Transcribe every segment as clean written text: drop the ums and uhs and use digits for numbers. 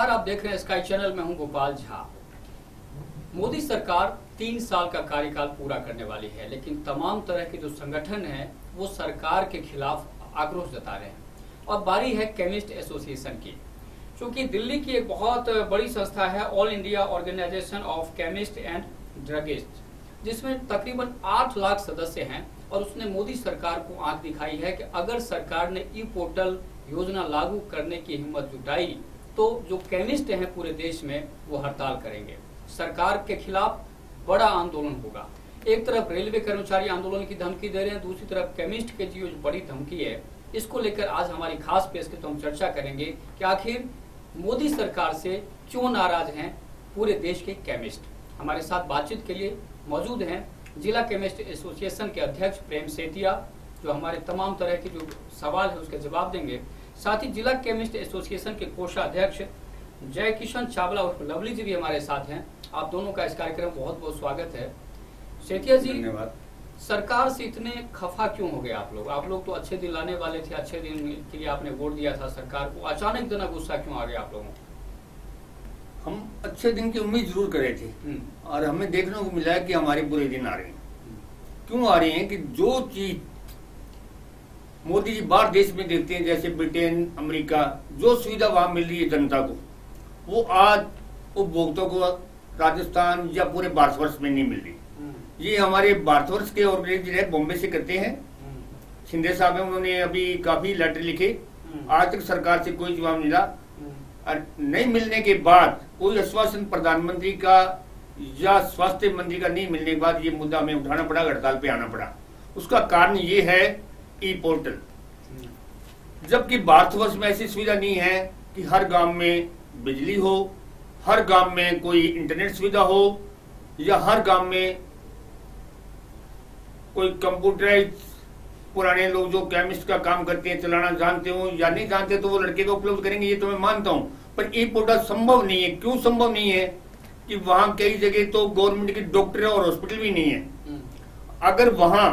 नमस्कार, आप देख रहे हैं स्काई चैनल में हूं गोपाल झा। मोदी सरकार 3 साल का कार्यकाल पूरा करने वाली है, लेकिन तमाम तरह के जो संगठन हैं वो सरकार के खिलाफ आक्रोश जता रहे हैं। और बारी है केमिस्ट एसोसिएशन की, क्योंकि दिल्ली की एक बहुत बड़ी संस्था है all India organisation of chemist and druggist, जिसमें तकरीबन 8 लाख सदस्य हैं। और उसने मोदी सरकार को आंख दिखाई है कि अगर सरकार ने ई पोर्टल योजना लागू करने की हिम्मत जुटाई तो जो केमिस्ट हैं पूरे देश में वो हड़ताल करेंगे, सरकार के खिलाफ बड़ा आंदोलन होगा। एक तरफ रेलवे कर्मचारी आंदोलन की धमकी दे रहे हैं, दूसरी तरफ केमिस्ट के जो बड़ी धमकी है, इसको लेकर आज हमारी खास पेशकश तो हम चर्चा करेंगे कि आखिर मोदी सरकार से क्यों नाराज हैं पूरे देश के केमिस्ट। हमारे साथ बातचीत के लिए मौजूद हैं जिला केमिस्ट एसोसिएशन के अध्यक्ष प्रेम सेतिया, जो हमारे तमाम तरह के जो सवाल है उसके जवाब देंगे। साथ ही जिला केमिस्ट एसोसिएशन के कोषाध्यक्ष जय किशन चावला उर्फ लवली जी भी हमारे साथ हैं। आप दोनों का इस कार्यक्रम में बहुत बहुत स्वागत है। सेतिया जी, धन्यवाद। सरकार से इतने खफा क्यों हो गए आप लोग? आप लोग तो अच्छे दिन लाने वाले थे, अच्छे दिन के लिए आपने वोट दिया था सरकार को, अचानक इतना गुस्सा क्यों आ गया आप लोगों को? हम अच्छे दिन की उम्मीद जरूर कर रहे थे और हमें देखने को मिला है कि हमारे बुरे दिन आ रहे हैं। क्यों आ रहे हैं कि जो चीज मोदी जी बाहर देश में देखते हैं, जैसे ब्रिटेन, अमेरिका, जो सुविधा वहां मिल रही है जनता को, वो आज उपभोक्ताओं को राजस्थान या पूरे भारतवर्ष में नहीं मिल रही। ये हमारे भारतवर्ष के ऑर्गेनाइजेशन है, बॉम्बे से करते हैं, शिंदे साहब हैं, उन्होंने अभी काफी लेटर लिखे, आज तक सरकार से कोई जवाब मिला। और नहीं मिलने के बाद कोई आश्वासन प्रधानमंत्री का या स्वास्थ्य मंत्री का नहीं मिलने के बाद ये मुद्दा हमें उठाना पड़ा, हड़ताल पे आना पड़ा। उसका कारण ये है ई पोर्टल। जबकि भारतवर्ष में ऐसी सुविधा नहीं है कि हर गांव में बिजली हो, हर गांव में कोई इंटरनेट सुविधा हो, या हर गांव में कोई कंप्यूटराइज पुराने लोग जो केमिस्ट का काम करते हैं चलाना जानते हो या नहीं जानते तो वो लड़के को उपलब्ध करेंगे, ये तो मैं मानता हूं। पर ई पोर्टल संभव नहीं है। क्यों संभव नहीं है? कि वहां कई जगह तो गवर्नमेंट के डॉक्टर और हॉस्पिटल भी नहीं है। अगर वहां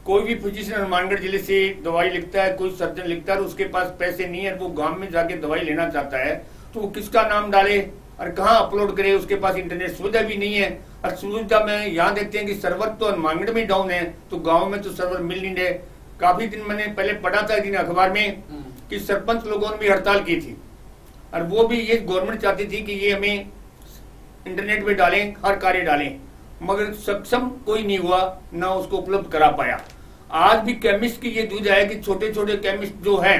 कोई भी फिजिशियन हनुमानगढ़ जिले से दवाई लिखता है, कोई सर्जन लिखता है और उसके पास पैसे नहीं है, वो गांव में जाके दवाई लेना चाहता है, तो वो किसका नाम डाले और कहाँ अपलोड करे? उसके पास इंटरनेट सुविधा भी नहीं है। और सुविधा में यहाँ देखते हैं कि सर्वर तो हनुमानगढ़ में डाउन है, तो गाँव में तो सर्वर मिल नहीं रहे। काफी दिन मैंने पहले पढ़ा था दिन अखबार में कि सरपंच लोगों ने भी हड़ताल की थी, और वो भी ये गवर्नमेंट चाहती थी कि ये हमें इंटरनेट पे डालें, हर कार्य डालें, मगर सक्षम कोई नहीं हुआ, ना उसको उपलब्ध करा पाया। आज भी केमिस्ट की ये दुविधा है कि छोटे छोटे केमिस्ट जो हैं,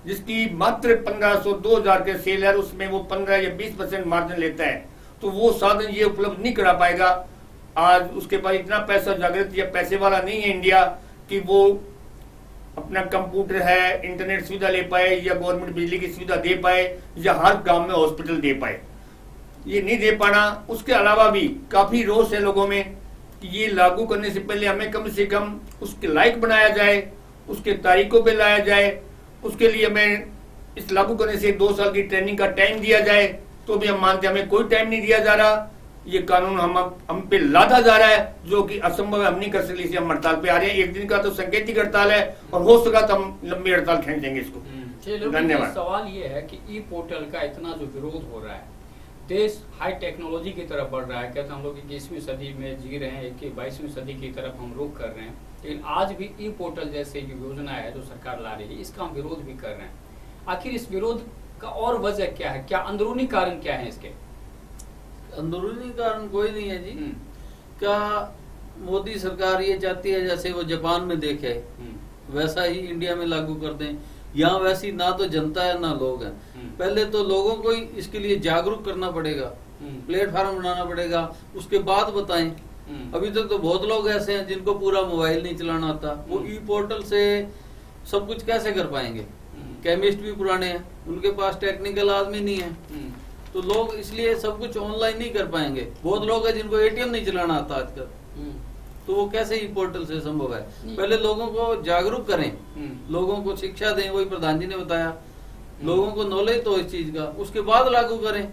जिसकी मात्र 1500-2000 के सेल है, उसमें वो 15 या 20% मार्जिन लेता है, तो वो साधन ये उपलब्ध नहीं करा पाएगा। आज उसके पास इतना पैसा जागृत या पैसे वाला नहीं है इंडिया कि वो अपना कंप्यूटर है, इंटरनेट सुविधा ले पाए, या गवर्नमेंट बिजली की सुविधा दे पाए, या हर गांव में हॉस्पिटल दे पाए। ये नहीं दे पाना। उसके अलावा भी काफी रोष है लोगों में कि ये लागू करने से पहले हमें कम से कम उसके लायक बनाया जाए, उसके तारीखों पे लाया जाए, उसके लिए हमें इस लागू करने से 2 साल की ट्रेनिंग का टाइम दिया जाए, तो भी हम मानते हैं हमें कोई टाइम नहीं दिया जा रहा। ये कानून हम पे लादा जा रहा है, जो कि असंभव है, हम नहीं कर सकते, इसलिए हम हड़ताल पे आ रहे हैं। एक दिन का तो सांकेतिक हड़ताल है, और हो सका तो हम लंबी हड़ताल खींचेंगे इसको। धन्यवाद। सवाल ये है कि ई पोर्टल का इतना जो विरोध हो रहा है, देश हाई टेक्नोलॉजी की तरफ बढ़ रहा है, कहते हम लोग 21वीं सदी में जी रहे हैं, 22वीं सदी की तरफ हम रुख कर रहे हैं, लेकिन आज भी ई पोर्टल जैसे योजना है जो सरकार ला रही है, इसका हम विरोध भी कर रहे हैं। आखिर इस विरोध का और वजह क्या है? क्या अंदरूनी कारण क्या है इसके? अंदरूनी कारण कोई नहीं है जी। क्या मोदी सरकार ये चाहती है जैसे वो जापान में देखे वैसा ही इंडिया में लागू कर दें? यहाँ वैसी ना तो जनता है ना लोग हैं। पहले तो लोगों को ही इसके लिए जागरूक करना पड़ेगा, प्लेटफॉर्म बनाना पड़ेगा, उसके बाद बताएं। अभी तक तो बहुत लोग ऐसे हैं जिनको पूरा मोबाइल नहीं चलाना आता, वो ई पोर्टल से सब कुछ कैसे कर पाएंगे? केमिस्ट भी पुराने हैं, उनके पास टेक्निकल आदमी नहीं है, तो लोग इसलिए सब कुछ ऑनलाइन नहीं कर पाएंगे। बहुत लोग हैं जिनको एटीएम नहीं चलाना आता आजकल, तो वो कैसे ई पोर्टल से संभव है? पहले लोगों को जागरूक करें, लोगों को शिक्षा दें, वही प्रधान जी ने बताया, लोगों को नॉलेज तो इस चीज का, उसके बाद लागू करें।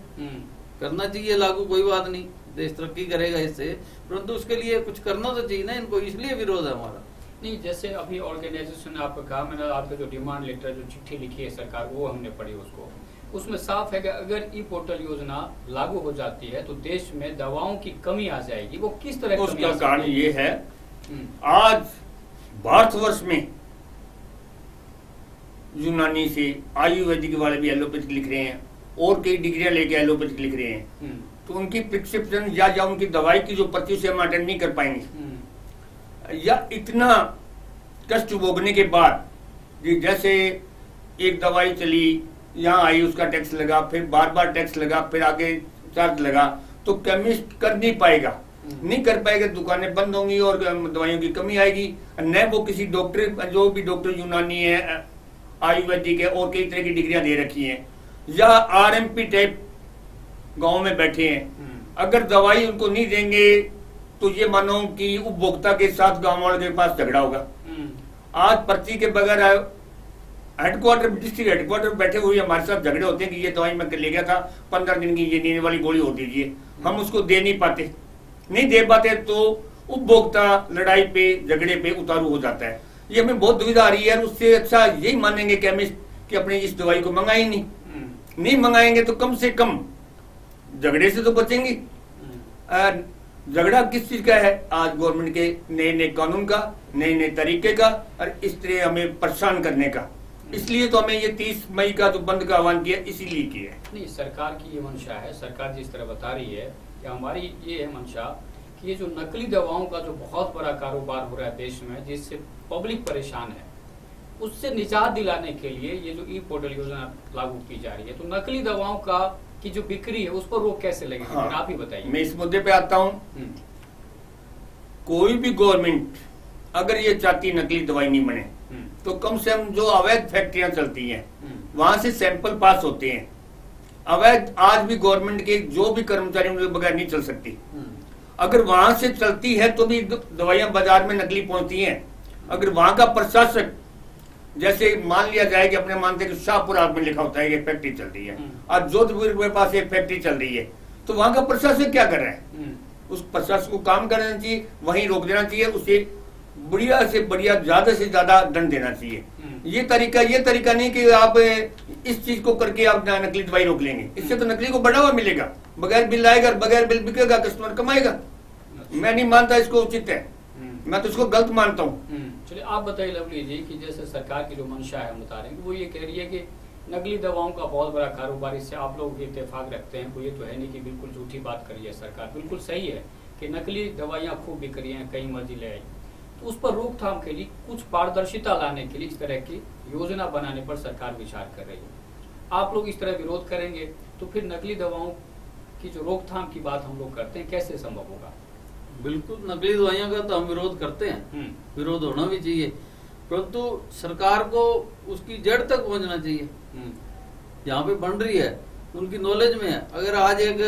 करना चाहिए लागू, कोई बात नहीं, देश तरक्की करेगा इससे, परंतु उसके लिए कुछ करना तो चाहिए ना इनको, इसलिए विरोध है हमारा। नहीं, जैसे अभी ऑर्गेनाइजेशन ने आपको कहा, मैंने आपका जो डिमांड लेटर जो चिट्ठी लिखी है सरकार, वो हमने पढ़ी उसको, उसमें साफ है कि अगर ई पोर्टल योजना लागू हो जाती है तो देश में दवाओं की कमी आ जाएगी। वो किस तरह की कमी आ उसका कारण सकती है? ये है, आज भारतवर्ष में यूनानी से आयुर्वेदिक वाले भी एलोपैथिक लिख रहे हैं और कई डिग्रियां लेके एलोपैथिक लिख रहे हैं, तो उनकी प्रिस्क्रिप्शन या उनकी दवाई की जो पर्ची से हम अटेंड नहीं कर पाएंगे, या इतना कष्ट भोगने के बाद जैसे एक दवाई चली, यहाँ आई, उसका टैक्स लगा, फिर बार बार टैक्स लगा, फिर आगे चार्ज लगा, तो केमिस्ट कर नहीं पाएगा, नहीं कर पाएगा, दुकानें बंद होंगी और दवाइयों की कमी आएगी। न वो किसी डॉक्टर, जो भी डॉक्टर यूनानी है, आयुर्वेदिक है और कई तरह की डिग्रियां दे रखी हैं, या आरएमपी टाइप गांव में बैठे हैं, अगर दवाई उनको नहीं देंगे तो ये मानो कि उपभोक्ता के साथ गांव वालों के पास झगड़ा होगा। आज पर्ची के बगैर हेडक्वार्टर, डिस्ट्रिक्ट हेडक्वार्टर बैठे हुए हमारे साथ झगड़े होते हैं कि ये दवाई मैं ले गया था 15 दिन की, ये नींद वाली गोली हो दीजिए, हम उसको दे नहीं पाते, नहीं दे पाते तो उपभोक्ता लड़ाई पे, झगड़े पे उतारू हो जाता है। ये हमें बहुत दुविधा आ रही है। उससे अच्छा यही मानेंगे केमिस्ट कि अपनी इस दवाई को मंगाई नहीं मंगाएंगे तो कम से कम झगड़े से तो बचेंगे। झगड़ा किस चीज का है? आज गवर्नमेंट के नए नए कानून का, नए नए तरीके का, और इस तरह हमें परेशान करने का। इसलिए तो हमें ये 30 मई का जो बंद का आह्वान किया, इसीलिए किया है। नहीं, सरकार की ये मंशा है, सरकार जिस तरह बता रही है कि हमारी ये है मंशा कि ये जो नकली दवाओं का जो बहुत बड़ा कारोबार हो रहा है देश में, जिससे पब्लिक परेशान है, उससे निजात दिलाने के लिए ये जो ई पोर्टल योजना लागू की जा रही है। तो नकली दवाओं का की जो बिक्री है उस पर रोक कैसे लगेगी? हाँ, आप ही बताइए। मैं इस मुद्दे पे आता हूँ। कोई भी गवर्नमेंट अगर ये चाहती नकली दवाई नहीं बने, तो कम से कम जो अवैध फैक्ट्रियां चलती हैं वहां से सैंपल पास होते हैं। अवैध आज भी गवर्नमेंट के जो भी कर्मचारी उनके बगैर नहीं चल सकती। अगर वहां से चलती है तो भी दवाइयां बाजार में नकली पहुंचती हैं। अगर वहां का प्रशासक, जैसे मान लिया जाए कि अपने मानते हैं कि शाहपुरा में लिखा होता है कि फैक्ट्री चल रही है, आज जोधपुर के पास एक फैक्ट्री चल रही है, तो वहां का प्रशासक क्या कर रहा है? उस प्रशासन को काम करना चाहिए, वहीं रोक देना चाहिए, उसे बढ़िया से बढ़िया, ज्यादा से ज्यादा दंड देना चाहिए। ये तरीका नहीं कि आप इस चीज को करके आप नकली दवाई रोक लेंगे। इससे तो नकली को बढ़ावा मिलेगा, बगैर बिल आएगा, बगैर बिल बिकेगा, कस्टमर कमाएगा। मैं नहीं मानता इसको उचित है, मैं तो इसको गलत मानता हूँ। चलिए आप बताइए लवली जी कि जैसे सरकार की जो मंशा है हम बता रहे हैं, वो ये कह रही है कि नकली दवाओं का बहुत बड़ा कारोबार, इससे आप लोग इत्तेफाक रखते हैं, कोई ये तो है नहीं कि बिल्कुल झूठी बात करी है सरकार। बिल्कुल सही है कि नकली दवाइयाँ खूब बिक रही हैं, कहीं मर्जी ले आई। तो उस पर रोकथाम के लिए कुछ पारदर्शिता लाने के लिए इस तरह की योजना बनाने पर सरकार विचार कर रही है। आप लोग इस तरह विरोध करेंगे तो फिर नकली दवाओं की जो रोकथाम की बात हम लोग करते हैं, कैसे संभव होगा? बिल्कुल, नकली दवाइयों का तो हम विरोध करते हैं, विरोध होना भी चाहिए, परंतु सरकार को उसकी जड़ तक पहुंचना चाहिए। जहाँ पे बन रही है उनकी नॉलेज में है। अगर आज एक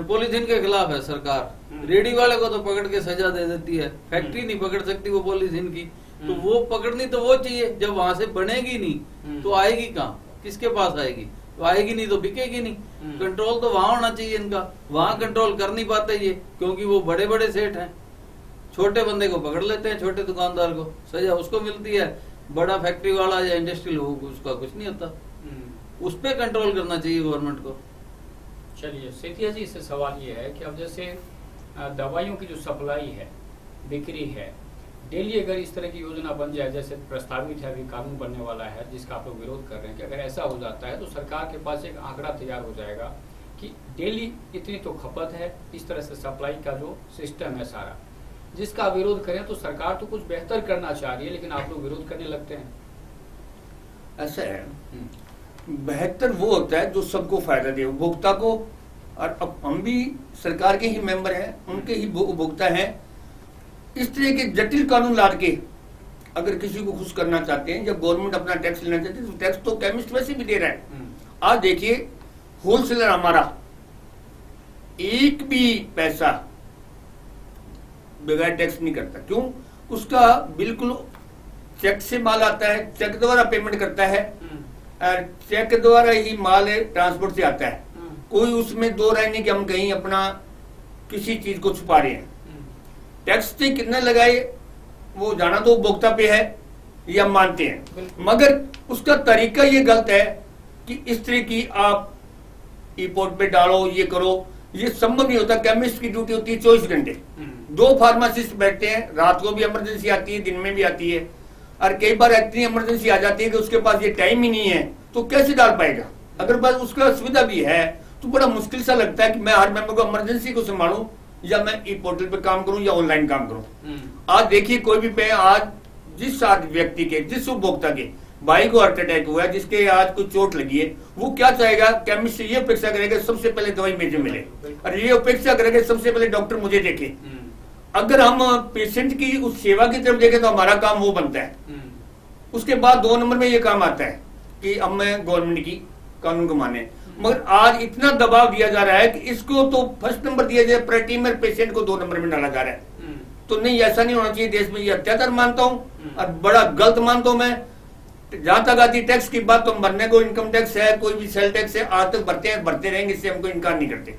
पॉलीथीन के खिलाफ है सरकार, रेडी वाले को तो पकड़ के सजा दे देती है, फैक्ट्री नहीं पकड़ सकती वो पॉलीथीन की, तो वो पकड़नी तो वो चाहिए। जब वहां से बनेगी नहीं तो आएगी कहाँ, किसके पास आएगी? तो आएगी नहीं तो बिकेगी नहीं। कंट्रोल तो वहां होना चाहिए इनका, वहां कंट्रोल कर नहीं पाते ये, क्योंकि वो बड़े बड़े सेठ हैं। छोटे बंदे को पकड़ लेते हैं, छोटे दुकानदार को सजा उसको मिलती है, बड़ा फैक्ट्री वाला या इंडस्ट्रियल हो उसका कुछ नहीं होता। उस पर कंट्रोल करना चाहिए गवर्नमेंट को। चलिए सेठिया जी, इससे सवाल ये है कि अब जैसे दवाइयों की जो सप्लाई है, बिक्री है, डेली अगर इस तरह की योजना बन जाए, जैसे प्रस्तावित है, अभी कानून बनने वाला है जिसका आप लोग विरोध कर रहे हैं, कि अगर ऐसा हो जाता है तो सरकार के पास एक आंकड़ा तैयार हो जाएगा कि डेली इतनी तो खपत है, इस तरह से सप्लाई का जो सिस्टम है सारा, जिसका विरोध करें तो सरकार तो कुछ बेहतर करना चाह रही है, लेकिन आप लोग विरोध करने लगते हैं। ऐसा है, बेहतर वो होता है जो सबको फायदा दे, उपभोक्ता को। और अब हम भी सरकार के ही मेंबर हैं, उनके ही उपभोक्ता हैं। इस तरह के जटिल कानून ला के अगर किसी को खुश करना चाहते हैं, जब गवर्नमेंट अपना टैक्स लेना चाहती है, तो टैक्स तो केमिस्ट वैसे भी दे रहा है। आज देखिए, होलसेलर हमारा एक भी पैसा बगैर टैक्स नहीं करता। क्यों? उसका बिल्कुल चेक से माल आता है, चेक द्वारा पेमेंट करता है, चेक द्वारा ही माल ट्रांसपोर्ट से आता है। कोई उसमें दो राय नहीं कि हम कहीं अपना किसी चीज को छुपा रहे हैं। टैक्स से कितना लगाए वो जाना तो उपभोक्ता पे है, ये हम मानते हैं, बिल्कुल। मगर उसका तरीका ये गलत है कि इस तरह की आप ई पोर्ट पे डालो, ये करो, ये संभव नहीं होता। केमिस्ट की ड्यूटी होती है 24 घंटे, 2 फार्मासिस्ट बैठते हैं, रात को भी इमरजेंसी आती है, दिन में भी आती है, और कई बार इतनी इमरजेंसी आ जाती है कि उसके पास ये टाइम ही नहीं है, तो कैसे डाल पाएगा। अगर बस उसका सुविधा भी है तो बड़ा मुश्किल सा लगता है कि मैं हर मेंबर को इमरजेंसी को संभालूं, या मैं ई पोर्टल पे काम करूं या ऑनलाइन काम करूं। आज देखिए कोई भी पे आज जिस व्यक्ति के, जिस उपभोक्ता के भाई को हार्ट अटैक हुआ है, जिसके आज कोई चोट लगी है, वो क्या चाहेगा, केमिस्ट से ये अपेक्षा करेगा सबसे पहले दवाई मुझे मिले, और ये अपेक्षा करेगा सबसे पहले डॉक्टर मुझे देखे। अगर हम पेशेंट की उस सेवा की तरफ देखें तो हमारा काम वो बनता है। उसके बाद 2 नंबर में ये काम आता है कि अब मैं गवर्नमेंट की कानून को माने, मगर आज इतना दबाव दिया जा रहा है कि इसको तो फर्स्ट नंबर दिया जाए, प्रेटीमर पेशेंट को 2 नंबर में डाला जा रहा है। तो नहीं, ऐसा नहीं होना चाहिए। देश में ये अत्याचार मानता हूँ और बड़ा गलत मानता हूँ मैं। जहां तक आती टैक्स की बात, तो भरने को इनकम टैक्स है, कोई भी सेल टैक्स है, आज तक भरते हैं, भरते रहेंगे, इससे हमको इनकार नहीं करते।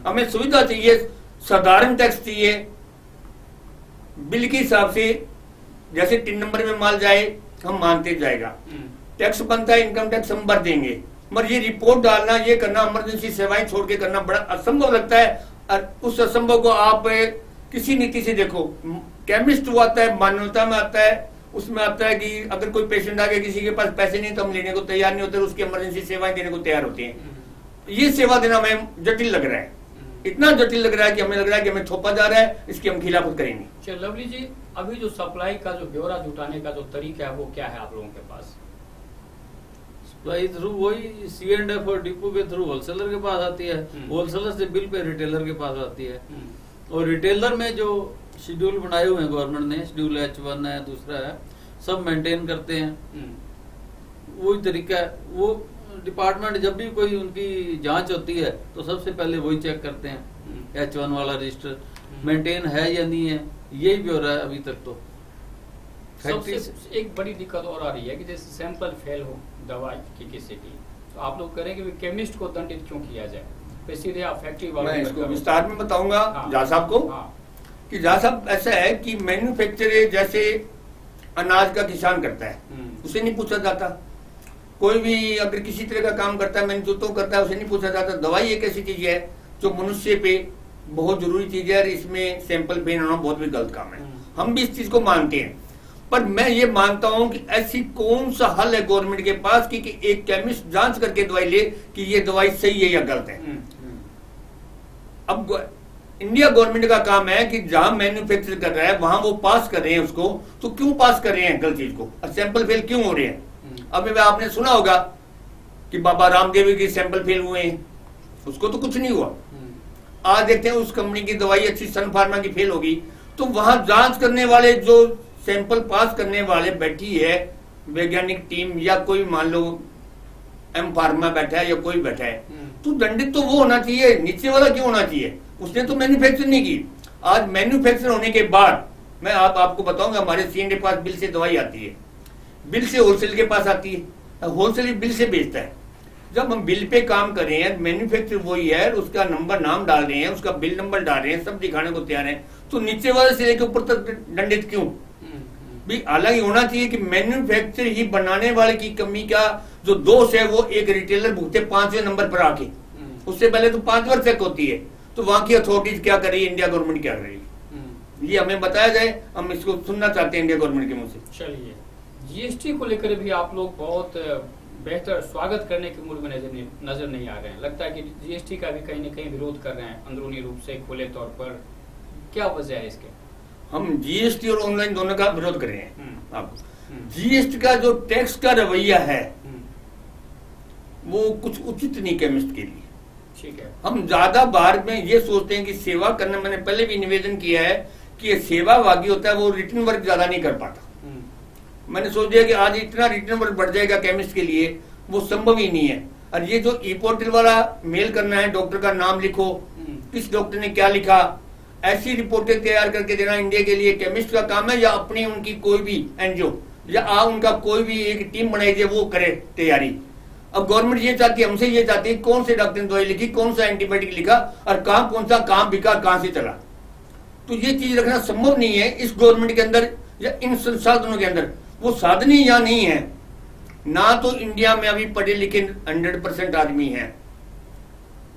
हमें सुविधा चाहिए, साधारण टैक्स चाहिए, बिल के हिसाब से, जैसे 3 नंबर में माल जाए हम मानते जाएगा, टैक्स बनता है, इनकम टैक्स हम भर देंगे, मगर ये रिपोर्ट डालना, ये करना, इमरजेंसी सेवाएं छोड़ के करना बड़ा असंभव लगता है। और उस असंभव को आप किसी नीति से देखो, केमिस्ट वो आता है, मानवता में आता है, उसमें आता है कि अगर कोई पेशेंट आ गया, किसी के पास पैसे नहीं तो हम लेने को तैयार नहीं होते, उसकी इमरजेंसी सेवाएं देने को तैयार होते हैं। ये सेवा देना हमें जटिल लग रहा है, इतना जटिल लग रहा है कि हमें लग रहा है कि हमें थोपा जा रहा है, इसकी हम खिलाफत करेंगे। चलो लवली जी, अभी जो सप्लाई का जो ब्यौरा जुटाने का जो तरीका है वो क्या है आप लोगों के पास? सप्लाई थ्रू वही C&F और डिपो के थ्रू होलसेलर के पास आती है, होलसेलर से बिल पे रिटेलर के पास आती है। और रिटेलर में जो शेड्यूल बनाए हुए हैं गवर्नमेंट ने, शेड्यूल H1 है, दूसरा है, सब मेंटेन करते हैं। वही तरीका है। वो डिपार्टमेंट जब भी कोई उनकी जांच होती है तो सबसे पहले वही चेक करते हैं H1 वाला रजिस्टर मेंटेन है या नहीं है, यही ब्यौरा है अभी तक। तो सबसे एक बड़ी दिक्कत और आ रही है कि जैसे सैंपल फेल हो दवाई की किसी की, तो आप लोग करेंगे कि केमिस्ट को दंडित क्यों किया जाए, फिर सीधे आप फैक्ट्री वालों मैं इसको विस्तार में बताऊंगा झा साहब को। कि झा साहब ऐसा है कि मैन्युफैक्चर जैसे अनाज का किसान करता है, उसे नहीं पूछा जाता। कोई भी अगर किसी तरह का काम करता है, मैन्युफैक्चर करता है, उसे नहीं पूछा जाता। दवाई एक ऐसी चीज है जो मनुष्य पे बहुत जरूरी चीज है, और इसमें सैंपल फेल होना बहुत भी गलत काम है। हम भी इस चीज को मानते हैं, पर मैं ये मानता हूं कि ऐसी कौन सा हल है गवर्नमेंट के पास कि एक केमिस्ट जांच करके दवाई ले कि ये दवाई सही है या गलत है। अब इंडिया गवर्नमेंट का काम है कि जहां मैन्युफैक्चर कर रहा है वहां वो पास कर रहे हैं उसको, तो क्यों पास कर रहे हैं गलत चीज को, और सैंपल फेल क्यों हो रहे हैं। अभी आपने सुना होगा कि बाबा रामदेव के सैंपल फेल हुए हैं, उसको तो कुछ नहीं हुआ। आज देखते हैं उस कंपनी की दवाई अच्छी सन फार्मा की फेल होगी, तो वहां जांच करने वाले जो सैंपल पास करने वाले बैठी है वैज्ञानिक टीम, या कोई मान लो एम फार्मा बैठा है या कोई बैठा है, तो दंडित तो वो होना चाहिए, नीचे वाला क्यों होना चाहिए। उसने तो मैन्युफैक्चर नहीं की। आज मैन्युफैक्चर होने के बाद मैं आपको बताऊंगा, हमारे C&F के पास बिल से दवाई आती है, बिल से होलसेल के पास आती है, होलसेल बिल से बेचता है। जब हम बिल पे काम कर रहे हैं, मैन्युफैक्चर वही है, उसका नंबर नाम डाल रहे हैं, उसका बिल नंबर डाल रहे हैं, सब दिखाने को तैयार है, तो नीचे वाले से लेकर ऊपर तक दंडित क्यों भी। अलग होना चाहिए कि मैन्युफैक्चर ही बनाने वाले की कमी का जो दोष है वो एक रिटेलर भुगते 5वें नंबर पर आके, उससे पहले तो 5 बार चेक होती है। तो वहां की अथॉरिटीज क्या कर रही है, इंडिया गवर्नमेंट क्या कर रही है, ये हमें बताया जाए, हम इसको सुनना चाहते हैं इंडिया गवर्नमेंट के मुंह से। चलिए, GST को लेकर भी आप लोग बहुत बेहतर स्वागत करने के मूड में नजर नहीं आ रहे हैं। लगता है कि GST का भी कहीं न कहीं विरोध कर रहे हैं अंदरूनी रूप से, खुले तौर पर। क्या वजह है इसके? हम GST और ऑनलाइन दोनों का विरोध कर रहे हैं। अब GST का जो टैक्स का रवैया है वो कुछ उचित नहीं केमिस्ट के लिए। ठीक है, हम ज्यादा बार में ये सोचते हैं कि सेवा करना, मैंने पहले भी निवेदन किया है कि ये सेवा भागी होता है, वो रिटर्न वर्क ज्यादा नहीं कर पाता। मैंने सोच दिया कि आज इतना रिटर्न वर्क बढ़ जाएगा केमिस्ट के लिए, वो संभव ही नहीं है। और ये जो ई पोर्टल वाला मेल करना है, डॉक्टर का नाम लिखो, किस डॉक्टर ने क्या लिखा, ऐसी रिपोर्टें तैयार करके देना इंडिया के लिए केमिस्ट का काम है, या अपनी उनकी कोई भी NGO या उनका कोई भी एक टीम बनाई जाए वो करे तैयारी। अब गवर्नमेंट ये चाहती है, हमसे ये चाहती है कौन से डॉक्टर ने दवाई लिखी, कौन सा एंटीबायोटिक लिखा, और कौन सा काम बिका, कहां से चला। तो ये चीज रखना संभव नहीं है। इस गवर्नमेंट के अंदर या इन संसाधनों के अंदर वो साधन ही यहाँ नहीं है। ना तो इंडिया में अभी पढ़े लिखे 100% आदमी है।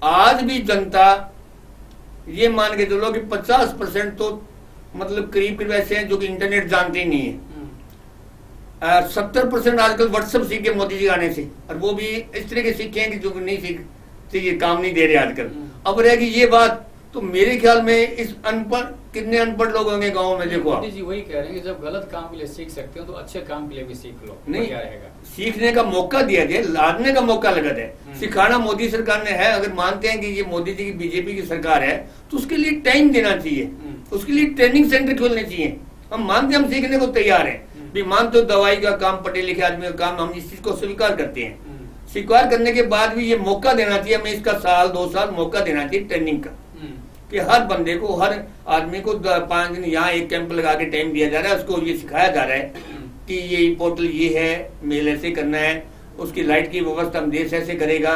आज भी जनता ये मान के चलो कि 50% तो मतलब करीब करीब ऐसे हैं जो कि इंटरनेट जानते ही नहीं है। 70% आजकल व्हाट्सएप सीखे मोदी जी आने से, और वो भी इस तरह के सीखे हैं कि जो नहीं सीखते, ये काम नहीं दे रहे आजकल। अब रहेगी ये बात, तो मेरे ख्याल में इस अनपढ़ कितने अनपढ़ लोग होंगे गाँव में। देखो मोदी जी वही कह रहे हैं कि जब गलत काम के लिए सीख सकते हो तो अच्छे काम के लिए भी सीख लो, नहीं क्या रहेगा। सीखने का मौका दिया जाए, लादने का मौका लगा दे। सिखाना मोदी सरकार ने है। अगर मानते हैं कि ये मोदी जी की बीजेपी की सरकार है तो उसके लिए टाइम देना चाहिए, उसके लिए ट्रेनिंग सेंटर खोलने चाहिए। हम मानते हैं, हम सीखने को तैयार हैं भी। मानते हो दवाई का काम, पढ़े लिखे आदमी का काम, हम इस चीज को स्वीकार करते हैं। स्वीकार करने के बाद भी ये मौका देना चाहिए हमें, इसका 1-2 साल मौका देना चाहिए ट्रेनिंग का, कि हर बंदे को, हर आदमी को 5 दिन यहाँ एक कैंप लगा के टाइम दिया जा रहा है। उसको ये सिखाया जा रहा है कि ये पोर्टल ये है, मेल ऐसे करना है, उसकी लाइट की व्यवस्था हम देश ऐसे करेगा,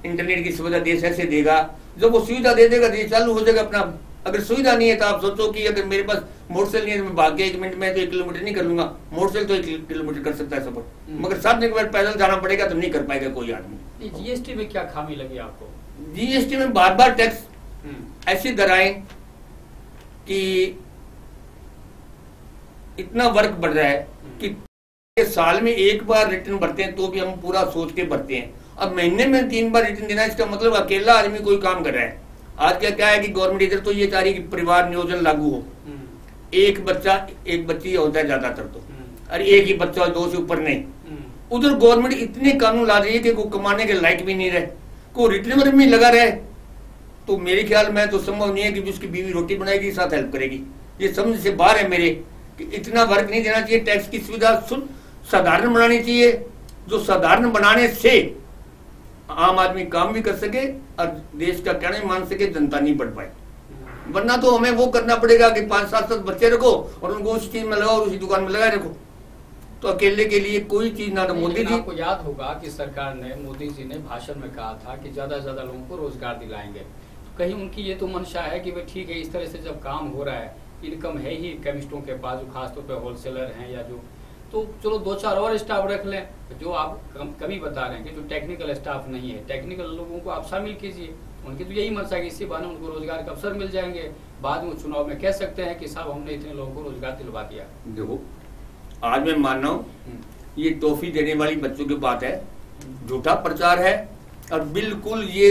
इंटरनेट की सुविधा देश ऐसे देगा। जब वो सुविधा दे देगा तो ये चालू हो जाएगा अपना। अगर सुविधा नहीं है तो आप सोचो कि अगर मेरे पास मोटरसाइकिल नहीं है, मैं भाग के 1 मिनट में तो 1 किलोमीटर नहीं कर लूंगा। मोटरसाइकिल तो 1 किलोमीटर कर सकता है सफर, मगर साधने के बाद पैदल जाना पड़ेगा तो नहीं कर पाएगा कोई आदमी। जीएसटी में क्या खामी लगी आपको? जीएसटी में बार बार टैक्स ऐसी दराएं कि इतना वर्क बढ़ रहा है कि साल में 1 बार रिटर्न भरते हैं तो भी हम पूरा सोच के भरते हैं। अब महीने में 3 बार रिटर्न देना, इसका मतलब अकेला आदमी कोई काम कर रहा है। आज क्या है कि गवर्नमेंट इधर तो ये चाह रही है कि परिवार नियोजन लागू हो, एक बच्चा एक बच्ची होता है ज्यादातर तो, अरे एक ही बच्चा 2 से ऊपर नहीं। उधर गवर्नमेंट इतने कानून ला रही है कि वो कमाने के लायक भी नहीं रहे, को रिटर्न में लगा रहे। तो मेरे ख्याल में तो संभव नहीं है कि उसकी बीवी रोटी बनाएगी साथ हेल्प करेगी। ये समझ से बाहर है मेरे कि इतना वर्क नहीं देना चाहिए। टैक्स की सुविधा साधारण बनानी चाहिए, जो साधारण बनाने से आम आदमी काम भी कर सके और देश का कहना भी मान सके, जनता नहीं बढ़ पाए। वरना तो हमें वो करना पड़ेगा कि 5-7 बच्चे रखो और उनको उस चीज में लगाओ और उसी दुकान में लगाए रखो। तो अकेले के लिए कोई चीज ना। तो मोदी जी, आपको याद होगा कि सरकार ने, मोदी जी ने भाषण में कहा था कि ज्यादा से ज्यादा लोगों को रोजगार दिलाएंगे। तो कहीं उनकी ये तो मंशा है कि भाई ठीक है, इस तरह से जब काम हो रहा है, इनकम है ही केमिस्टों के पास, जो खासतौर पर होलसेलर हैं या जो, तो चलो 2-4 और स्टाफ रख लें। जो आप कमी बता रहे हैं कि जो टेक्निकल स्टाफ नहीं है, टेक्निकल लोगों को आप शामिल कीजिए। उनकी तो यही मंशा है कि इसी बहाने उनको रोजगार के अवसर मिल जाएंगे। बाद में चुनाव में कह सकते हैं कि साहब हमने इतने लोगों को रोजगार दिलवा दिया। देखो आज मैं मान रहा हूँ ये टॉफी देने वाली बच्चों की बात है, झूठा प्रचार है। और बिल्कुल ये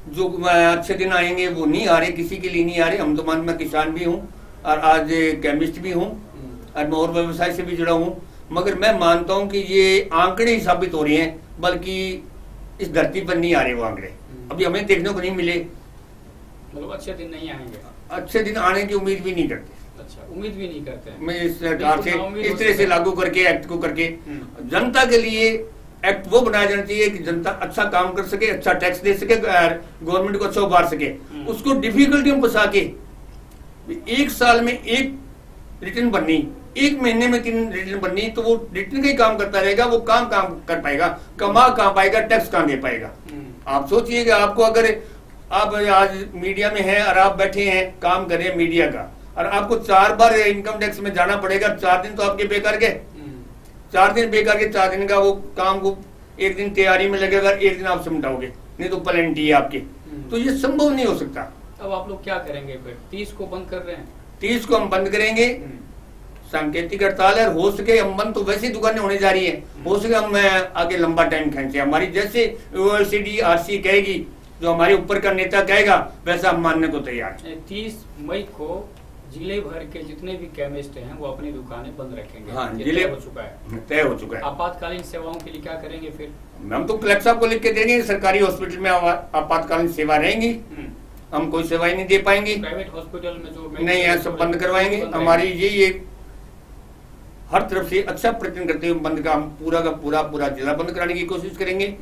जो अच्छे दिन आएंगे वो नहीं आ रहे, किसी के लिए नहीं आ रहे। हम तो मैं किसान भी हूँ और आज केमिस्ट भी हूँ और मैं और व्यवसाय से भी जुड़ा हूँ, मगर मैं मानता हूँ कि ये आंकड़े ही साबित हो रहे हैं, बल्कि इस धरती पर नहीं आ रहे वो आंकड़े। अभी हमें देखने को नहीं मिले, मतलब अच्छे दिन नहीं आएंगे, अच्छे दिन आने की उम्मीद भी नहीं करते। अच्छा, उम्मीद भी नहीं करते हैं। मैं इस सरकार से इस तरह से लागू करके एक्ट को करके जनता के लिए एक्ट वो बनाया जाना चाहिए कि जनता अच्छा काम कर सके, अच्छा टैक्स दे सके, गवर्नमेंट को अच्छा उभार सके। उसको डिफिकल्टी में फंसा के 1 साल में 1 रिटर्न बननी, 1 महीने में 3 रिटर्न बननी, तो वो रिटर्न का ही काम करता रहेगा। वो काम कर पाएगा, कमा कहाँ पाएगा, टैक्स कहाँ दे पाएगा। आप सोचिएगा, आपको अगर आप आज मीडिया में हैं और आप बैठे हैं काम कर रहे हैं मीडिया का, और आपको 4 बार इनकम टैक्स में जाना पड़ेगा, 4 दिन तो आपके बेकार गए। 4 दिन बेकार के, 4 दिन का वो काम को 1 दिन तैयारी में लगेगा, 1 दिन आप समझाओगे, नहीं तो पेनल्टी है आपकी। तो ये संभव नहीं हो सकता। अब आप लोग क्या करेंगे फिर? 30 को बंद कर रहे हैं। 30 को हम बंद करेंगे, सांकेतिक हड़ताल है। हो सके हम बंद, तो वैसी दुकानें होने जा रही है, हो सके हम आगे लंबा टाइम खेचे। हमारी जैसे OECD RC कहेगी, जो हमारे ऊपर का नेता कहेगा, वैसा हम मानने को तैयार है। 30 मई को जिले भर के जितने भी केमिस्ट हैं वो अपनी दुकानें बंद रखेंगे। हाँ, जिले हो चुका है, तय हो चुका है। आपातकालीन सेवाओं के लिए क्या करेंगे फिर? हम तो कलेक्टर साहब को लिख के देंगे, सरकारी हॉस्पिटल में आपातकालीन सेवा रहेंगी, हम कोई सेवाएं नहीं दे पाएंगे। प्राइवेट हॉस्पिटल में जो नहीं है, सब बंद करवाएंगे। हमारी यही एक हर तरफ से अच्छा प्रयत्न करते हुए बंद का हम पूरा जिला बंद कराने की कोशिश करेंगे।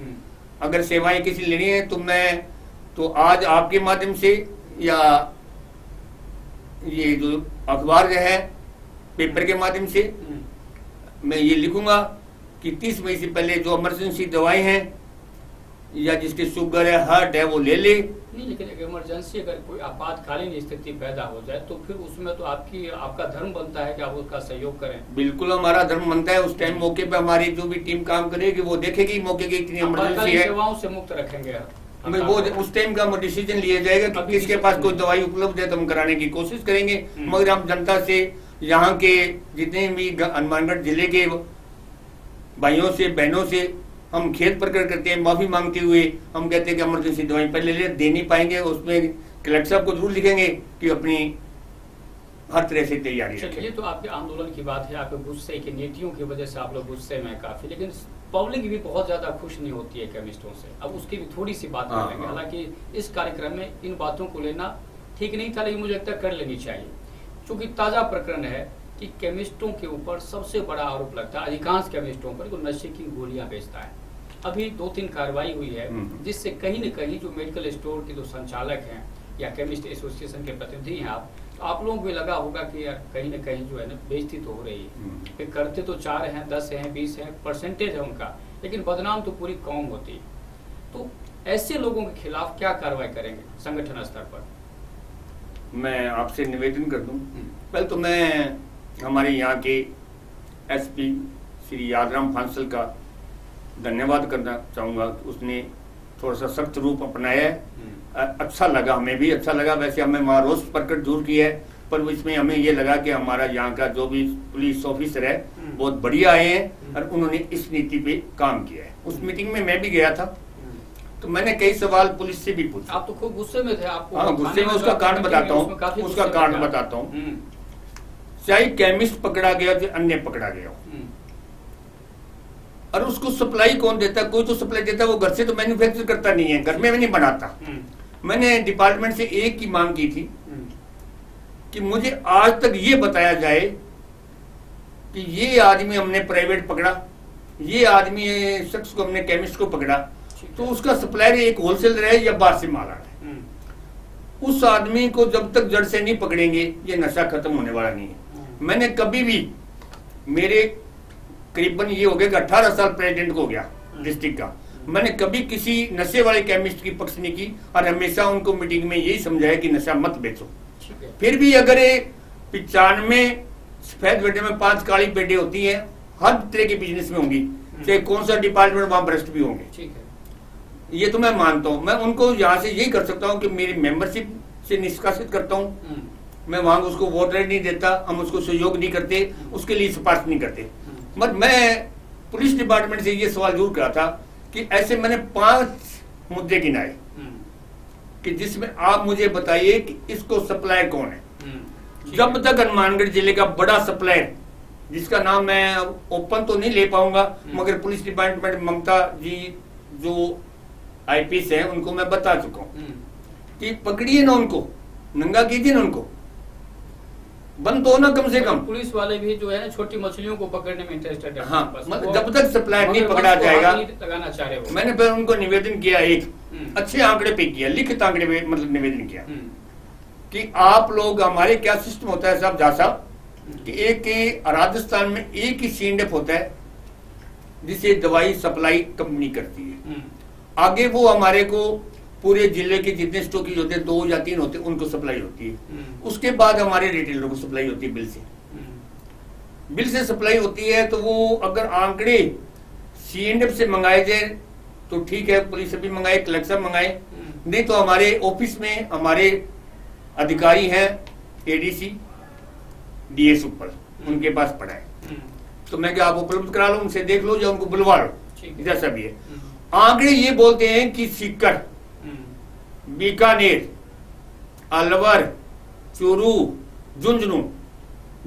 अगर सेवाएं किसी लेनी है तो मैं तो आज आपके माध्यम से या ये जो अखबार जो है पेपर के माध्यम से मैं ये लिखूंगा कि 30 मई से पहले जो इमरजेंसी दवाएं हैं या जिसकी शुगर है, हार्ट है, वो ले ले। नहीं, लेकिन एक इमरजेंसी अगर कोई आपातकालीन स्थिति पैदा हो जाए तो फिर उसमें तो आपका धर्म बनता है कि आप उसका सहयोग करें। बिल्कुल हमारा धर्म बनता है। उस टाइम मौके पे हमारी जो भी टीम काम करेगी वो देखेगी मौके की इतनी इमरजेंसी है, सेवाओं से मुक्त रखेंगे। वो उस टाइम का डिसीजन लिया जाएगा कि किसके पास कोई दवाई उपलब्ध है तो हम कराने की कोशिश करेंगे। मगर हम जनता से, यहाँ के जितने भी हनुमानगढ़ जिले के भाइयों से, बहनों से हम खेद प्रकट करते हैं, माफी मांगते हुए हम कहते हैं कि इमरजेंसी दवाई पहले ले दे नहीं पाएंगे। उसमें कलेक्टर साहब को जरूर लिखेंगे कि अपनी हर तरह से तैयारी रखें। ये तो आपके आंदोलन की बात है, आपके गुस्से की नीतियों की वजह से आप लोग गुस्से में काफी, लेकिन पब्लिक भी बहुत ज्यादा खुश नहीं होती है केमिस्टों से। अब उसकी भी थोड़ी सी बात कर लेंगे। हालांकि इस कार्यक्रम में इन बातों को लेना ठीक नहीं था, लेकिन मुझे लगता है कर लेनी चाहिए, क्योंकि ताजा प्रकरण है कि केमिस्टों के ऊपर सबसे बड़ा आरोप लगता है, अधिकांश केमिस्टों पर, जो नशे की गोलियां बेचता है। अभी 2-3 कार्रवाई हुई है जिससे कहीं न कहीं जो मेडिकल स्टोर के जो संचालक हैं या केमिस्ट एसोसिएशन के प्रतिनिधि हैं आप लोगों को लगा होगा कि यार कहीं न कहीं जो है ना बेइज्जती तो हो रही है। फिर करते तो 4 हैं, 10 हैं, 20 हैं, परसेंटेज है उनका, लेकिन बदनाम तो पूरी कौम होती है। तो ऐसे लोगों के खिलाफ क्या कार्रवाई करेंगे संगठन स्तर पर? मैं आपसे निवेदन कर दूं, पहले तो मैं हमारे यहाँ के एसपी श्री यादराम फांसल का धन्यवाद करना चाहूँगा। उसने थोड़ा सा सख्त रूप अपनाया है, अच्छा लगा, हमें भी अच्छा लगा। वैसे हमें वहाँ रोष प्रकट जरूर किया है, पर इसमें हमें ये लगा कि हमारा यहाँ का जो भी पुलिस ऑफिसर है बहुत बढ़िया आए हैं और उन्होंने इस नीति पे काम किया है। उस मीटिंग में मैं भी गया था, तो मैंने कई सवाल पुलिस से भी पूछे। आप तो खूब गुस्से में थे। आपको हाँ, गुस्से में उसका कारण बताता हूँ, उसका कारण बताता हूँ। चाहे केमिस्ट पकड़ा गया चाहे अन्य पकड़ा गया, और उसको सप्लाई कौन देता है? कोई तो सप्लाई देता है, वो घर से तो मैन्युफैक्चर करता नहीं है, घर में भी नहीं बनाता। मैंने डिपार्टमेंट से एक ही मांग की थी कि मुझे आज तक ये बताया जाए कि ये आदमी हमने प्राइवेट पकड़ा, ये आदमी शख्स को हमने केमिस्ट को पकड़ा, तो उसका सप्लायर एक होलसेलर है या बाहर से माल आ रहा है। उस आदमी को जब तक जड़ से नहीं पकड़ेंगे ये नशा खत्म होने वाला नहीं है। मैंने कभी भी, मेरे करीबन ये हो गया कि 18 साल प्रेसिडेंट को हो गया डिस्ट्रिक्ट का, मैंने कभी किसी नशे वाले केमिस्ट की पक्ष नहीं की और हमेशा उनको मीटिंग में यही समझाया कि नशा मत बेचो। फिर भी अगर 95 सफेद पेटे में 5 काली पेटे होती है, हर तरह के बिजनेस में होंगी, चाहे कौन सा डिपार्टमेंट, वहां भ्रष्ट भी होंगे। ये तो मैं मानता हूँ। मैं उनको यहाँ से यही कर सकता हूँ कि मेरी मेंबरशिप से निष्कासित करता हूँ, मैं वहां उसको वोट राइट नहीं देता, हम उसको सहयोग नहीं करते, उसके लिए सिफारिश नहीं करते। मगर मैं पुलिस डिपार्टमेंट से ये सवाल जरूर करा था कि ऐसे मैंने 5 मुद्दे गिनाए कि जिसमें आप मुझे बताइए कि इसको सप्लायर कौन है। जब तक हनुमानगढ़ जिले का बड़ा सप्लायर, जिसका नाम मैं ओपन तो नहीं ले पाऊंगा, मगर पुलिस डिपार्टमेंट ममता जी जो आईपीएस है उनको मैं बता चुका हूं कि पकड़िए ना उनको, नंगा कीजिए ना उनको, बंद तो ना कम से कम। पुलिस वाले भी जो है ना छोटी मछलियों को पकड़ने में इंटरेस्टेड है। हाँ, मतलब जब तक सप्लायर नहीं पकड़ा जाएगा, लगाना चाह रहे हो। मैंने फिर उनको निवेदन किया, एक अच्छे आंकड़े पे किया, लिखित आंकड़े पे मतलब निवेदन किया कि आप लोग, हमारे क्या सिस्टम होता है साहब, जा साहब, कि एक राजस्थान में एक ही सीएनडीएफ होता है जिसे दवाई सप्लाई कंपनी करती है। आगे वो हमारे को पूरे जिले के जितने स्टॉकीज होते हैं, 2 या 3 होते हैं, उनको सप्लाई होती है। उसके बाद हमारे रिटेलर को सप्लाई होती है, बिल से सप्लाई होती है। तो वो अगर आंकड़े सीएनडीएफ से मंगाए जाए तो ठीक है, पुलिस से भी मंगाए, कलेक्टर मंगाए, नहीं तो हमारे ऑफिस में हमारे अधिकारी हैं, एडीसी डीएस ऊपर, उनके पास पड़ा है। तो मैं क्या, आप उपलब्ध करा लो, उनसे देख लो या उनको बुलवा लो, जैसा भी है। आंकड़े ये बोलते हैं कि सीकर, बीकानेर, अलवर, चूरू, झुंझुनू,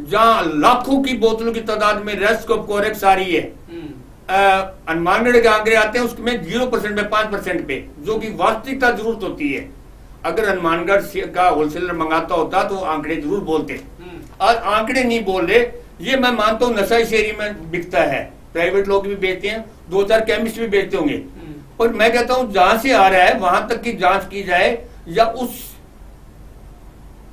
जहां लाखों की बोतलों की तादाद में रेस्कोप कोरेक्स आ रही है, हनुमानगढ़ के आंकड़े आते हैं उसमें 0% पे, 5% पे, जो कि वास्तविकता जरूरत होती है। अगर हनुमानगढ़ का होलसेलर मंगाता होता तो आंकड़े जरूर बोलते, और आंकड़े नहीं बोल रहे। ये मैं मानता हूँ नशा इस एरिया में बिकता है, प्राइवेट लोग भी बेचते हैं, 2-4 केमिस्ट भी बेचते होंगे, पर मैं कहता हूं जहां से आ रहा है वहां तक की जांच की जाए, या उस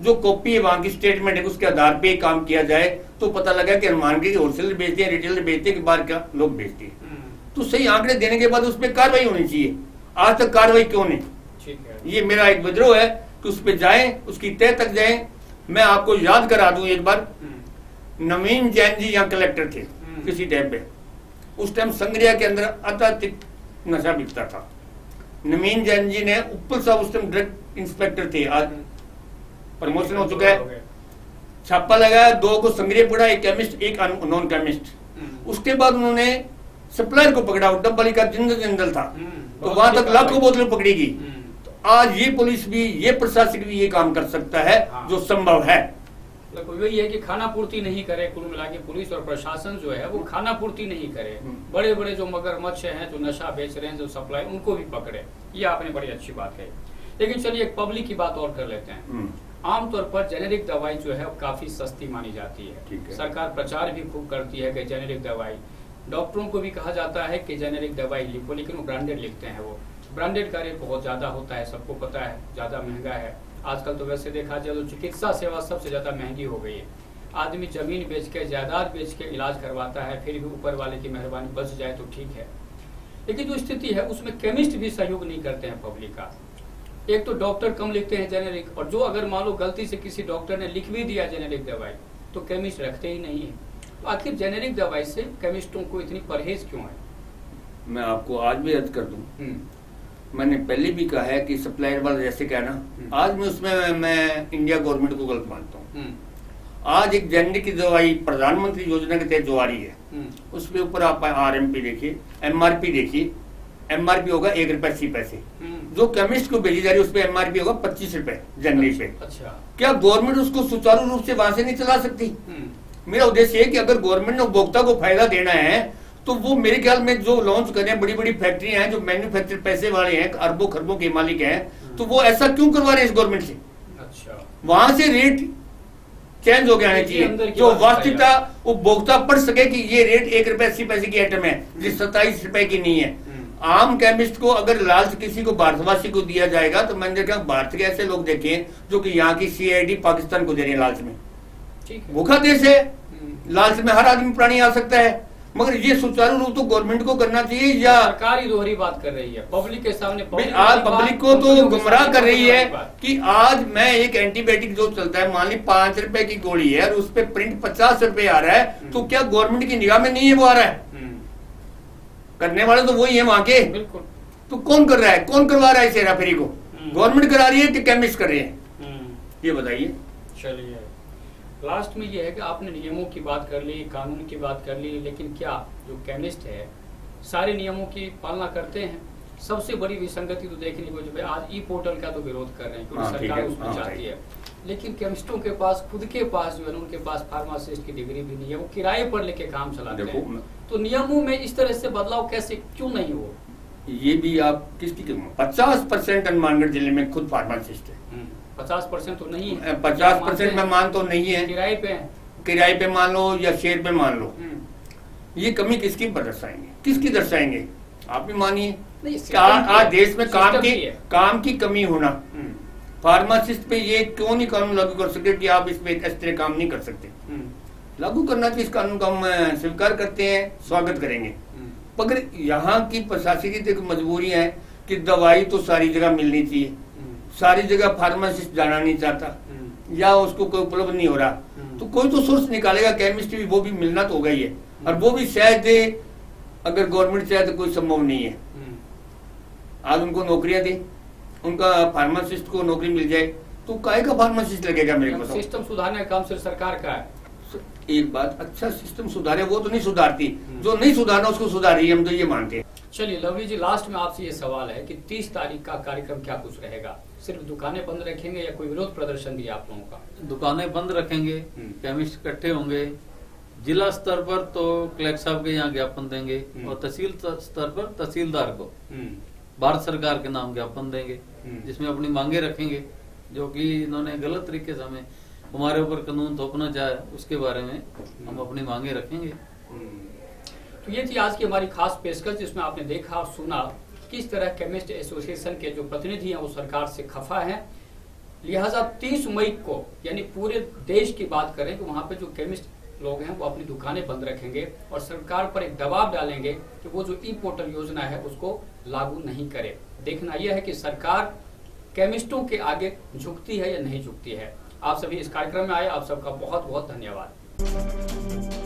जो कॉपी है वहां की स्टेटमेंट है उसके आधार पे काम किया जाए, तो पता लगा कि हनुमानगढ़ के होलसेलर बेचते हैं, रिटेलर बेचते हैं, कि बाहर का लोग बेचते हैं। तो सही आंकड़े देने के बाद उस पर कार्रवाई होनी चाहिए। आज तक कार्रवाई क्यों नहीं? ठीक है, ये मेरा एक विद्रोह है कि उस पर जाएं, उसकी तह तक जाएं। मैं आपको याद करा दूं एक बार, नवीन जैन जी यहाँ कलेक्टर थे किसी टाइम पे, उस टाइम संग्रिया के अंदर अत्यधिक नशा बिकता था। नवीन जैन जी ने, उप्पल साहब उस टाइम ड्रग इंस्पेक्टर थे, आज प्रमोशन हो चुका है, छापा लगाया, 2 को संग्रिया पड़ा, एक केमिस्ट एक नॉन केमिस्ट। उसके बाद उन्होंने सप्लायर को पकड़ा, वो डब्बा का जिंदल था, तो वहां तक लाखों बोतलें पकड़ी गई। तो आज ये पुलिस भी, ये प्रशासन भी ये काम कर सकता है जो संभव है। वही है कि खाना पूर्ति नहीं करे, कुल मिला के पुलिस और प्रशासन जो है वो खाना पूर्ति नहीं करे। बड़े बड़े जो मगरमच्छ हैं, जो नशा बेच रहे हैं, जो सप्लाई, उनको भी पकड़े। ये आपने बड़ी अच्छी बात कही। लेकिन चलिए एक पब्लिक की बात और कर लेते हैं। आमतौर पर जेनेरिक दवाई जो है वो काफी सस्ती मानी जाती है। सरकार प्रचार भी खूब करती है कि जेनेरिक दवाई, डॉक्टरों को भी कहा जाता है कि जेनेरिक दवाई लिखो, लेकिन वो ब्रांडेड लिखते हैं। वो ब्रांडेड का रेट बहुत ज्यादा होता है, सबको पता है, ज्यादा महंगा है। आजकल तो वैसे देखा जाए तो चिकित्सा सेवा सबसे ज्यादा महंगी हो गई है। आदमी जमीन बेच के, जायदाद बेच के इलाज करवाता है, फिर भी ऊपर वाले की मेहरबानी बच जाए तो ठीक है। लेकिन जो स्थिति है उसमें केमिस्ट भी सहयोग नहीं करते हैं पब्लिक का। एक तो डॉक्टर कम लिखते हैं जेनेरिक, और जो अगर मान लो गलती से किसी डॉक्टर ने लिख भी दिया जेनेरिक दवाई तो केमिस्ट रखते ही नहीं है। तो आखिर जेनेरिक दवाई से केमिस्टों को इतनी परहेज क्यों है? मैं आपको आज भी अर्ज कर दूं, मैंने पहले भी कहा है कि सप्लायर वाला जैसे कहना, आज मैं उसमें मैं इंडिया गवर्नमेंट को गलत मानता हूँ। आज एक जेनेरिक की दवाई प्रधानमंत्री योजना के तहत जो आ रही है, उसके ऊपर आप RMP देखिए, MRP देखिए। MRP होगा 1 रुपए 80 पैसे, जो केमिस्ट को भेजी जा रही है उस पर MRP होगा 25 रुपए जेनेरिक पे। अच्छा, क्या गवर्नमेंट उसको सुचारू रूप से वहां से नहीं चला सकती? मेरा उद्देश्य है कि अगर गवर्नमेंट ने उपभोक्ता को फायदा देना है तो वो मेरे ख्याल में जो लॉन्च कर रहे हैं, बड़ी बड़ी फैक्ट्रियां हैं, जो मैन्युफैक्चर पैसे वाले हैं, अरबों खरबों के मालिक हैं, तो वो ऐसा क्यों करवा रहे हैं इस गवर्नमेंट से? अच्छा, वहां से रेट चेंज हो गया आना चाहिए, जो वास्तविकता उपभोक्ता पढ़ सके कि ये रेट 1 रुपए 80 पैसे की आइटम है, जिस 27 रुपए की नहीं है। आम केमिस्ट को अगर लालच किसी को भारतवासी को दिया जाएगा तो मैंने देखा भारत के ऐसे लोग देखे जो कि यहाँ की CID पाकिस्तान को दे रहे हैं लालच में। भूखा देश है, लालच में हर आदमी प्राणी आ सकता है, मगर ये सुचारू रूप तो गवर्नमेंट को करना चाहिए। या सरकार ही दोहरी बात कर रही है पब्लिक के सामने, आज पब्लिक को तो गुमराह कर रही है कि आज मैं एक एंटीबायोटिक जो चलता है, मान ली 5 रुपए की गोली है और उस पर प्रिंट 50 रुपए आ रहा है, तो क्या गवर्नमेंट की निगाह में नहीं है वो आ रहा है? करने वाले तो वही है वहां के। बिल्कुल। तो कौन कर रहा है, कौन करवा रहा है इस हेराफेरी को? गवर्नमेंट करा रही है कि केमिस्ट कर रहे हैं? ये बताइए। चलिए लास्ट में ये है कि आपने नियमों की बात कर ली, कानून की बात कर ली, लेकिन क्या जो केमिस्ट है सारे नियमों की पालना करते हैं? सबसे बड़ी विसंगति तो देखने को, जो आज E-पोर्टल का तो विरोध कर रहे हैं क्योंकि सरकार उसमें चाहती है, लेकिन केमिस्टों के पास खुद के पास जो है उनके पास फार्मासिस्ट की डिग्री भी नहीं है, वो किराए पर लेके काम चलाते हैं। तो नियमों में इस तरह से बदलाव कैसे, क्यों नहीं हो? ये भी आप किसकी 50% हनुमानगढ़ जिले में खुद फार्मासिस्ट है। 50% तो नहीं है, 50% मैं मान तो नहीं है, किराए पे मान लो या शेयर पे मान लो। ये कमी किसकी दर्शाएंगे, किसकी दर्शाएंगे? आप भी मानिए आज देश में काम की कमी होना, फार्मासिस्ट पे ये क्यों नहीं कानून लागू कर सकते कि आप इस पे इस तरह काम नहीं कर सकते? लागू करना चाहिए इस कानून का, हम स्वीकार करते हैं, स्वागत करेंगे। मगर यहाँ की प्रशासनिक मजबूरी है कि दवाई तो सारी जगह मिलनी चाहिए, सारी जगह फार्मासिस्ट जाना नहीं चाहता या उसको कोई उपलब्ध नहीं हो रहा, तो कोई तो सोर्स निकालेगा। केमिस्ट्री वो भी मिलना तो होगा ही है, और वो भी शायद अगर गवर्नमेंट चाहे तो कोई संभव नहीं है। आज उनको नौकरियां दे, उनका फार्मासिस्ट को नौकरी मिल जाए तो काहे का फार्मासिस्ट लगेगा? मेरे को सिस्टम सुधारने का काम सिर्फ सरकार का है। एक बात, अच्छा सिस्टम सुधारे, वो तो नहीं सुधारती, जो नहीं सुधारना उसको सुधार रही है, हम तो ये मानते हैं। चलिए लवली जी, लास्ट में आपसे ये सवाल है कि 30 तारीख का कार्यक्रम क्या कुछ रहेगा? सिर्फ दुकानें बंद रखेंगे या कोई विरोध प्रदर्शन भी आप लोगों का? दुकानें बंद रखेंगे, केमिस्ट इकट्ठे होंगे, जिला स्तर पर तो कलेक्टर साहब के यहाँ ज्ञापन देंगे और तहसील स्तर पर तहसीलदार को भारत सरकार के नाम ज्ञापन देंगे, जिसमें अपनी मांगे रखेंगे, जो कि इन्होंने गलत तरीके से हमें हमारे ऊपर कानून थोपना चाहे, उसके बारे में हम अपनी मांगे रखेंगे। तो ये थी आज की हमारी खास पेशकश, जिसमें आपने देखा और सुना किस तरह केमिस्ट एसोसिएशन के जो प्रतिनिधि हैं वो सरकार से खफा हैं। लिहाजा 30 मई को, यानी पूरे देश की बात करें कि वहां पे जो केमिस्ट लोग हैं वो अपनी दुकानें बंद रखेंगे और सरकार पर एक दबाव डालेंगे कि वो जो ई पोर्टल योजना है उसको लागू नहीं करे। देखना यह है कि सरकार केमिस्टों के आगे झुकती है या नहीं झुकती है। आप सभी इस कार्यक्रम में आए, आप सबका बहुत बहुत धन्यवाद।